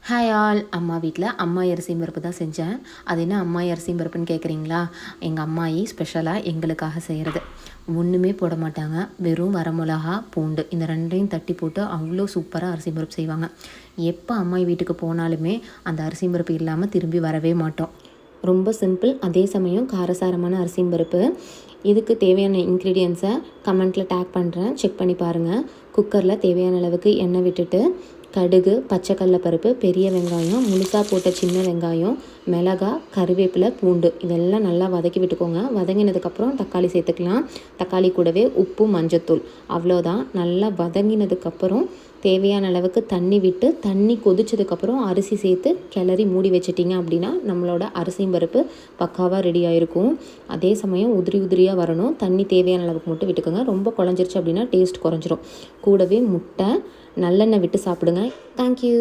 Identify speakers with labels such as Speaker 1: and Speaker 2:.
Speaker 1: Hi all. அம்மா வீட்டில் அம்மாயி அரிசி பருப்பு தான் செஞ்சேன். அது என்ன அம்மாயி அரிசி பருப்புன்னு கேட்குறீங்களா? எங்கள் அம்மாயி ஸ்பெஷலாக எங்களுக்காக செய்கிறது. ஒன்றுமே போட மாட்டாங்க. வெறும் வரமிளகா, பூண்டு இந்த ரெண்டையும் தட்டி போட்டு அவ்வளோ சூப்பராக அரிசி பருப்பு செய்வாங்க. எப்போ அம்மாயி வீட்டுக்கு போனாலுமே அந்த அரிசி பருப்பு இல்லாமல் திரும்பி வரவே மாட்டோம். ரொம்ப சிம்பிள், அதே சமயம் காரசாரமான அரிசி பருப்பு. இதுக்கு தேவையான இன்க்ரீடியன்ஸை கமெண்ட்டில் டேக் பண்ணுறேன், செக் பண்ணி பாருங்கள். குக்கரில் தேவையான அளவுக்கு எண்ணெய் விட்டுட்டு கடுகு, பச்சைக்கடலை பருப்பு, பெரிய வெங்காயம், முழுசாக போட்ட சின்ன வெங்காயம், மிளகாய், கருவேப்பிலை, பூண்டு இதெல்லாம் நல்லா வதக்கி விட்டுக்கோங்க. வதங்கினதுக்கப்புறம் தக்காளி சேர்த்துக்கலாம். தக்காளி கூடவே உப்பு, மஞ்சத்தூள் அவ்வளோதான். நல்லா வதங்கினதுக்கப்புறம் தேவையான அளவுக்கு தண்ணி விட்டு தண்ணி கொதிச்சதுக்கப்புறம் அரிசி சேர்த்து கிளறி மூடி வச்சிட்டிங்க அப்படின்னா நம்மளோட அரிசி பருப்பு பக்காவாக ரெடி ஆகிருக்கும். அதே சமயம் உதிரி உதிரியாக வரணும். தண்ணி தேவையான அளவுக்கு மட்டும் விட்டுக்கோங்க. ரொம்ப குழஞ்சிருச்சு அப்படின்னா டேஸ்ட் குறைஞ்சிரும். கூடவே முட்டை, நல்லெண்ணெய் விட்டு சாப்பிடுங்க. தேங்க்யூ.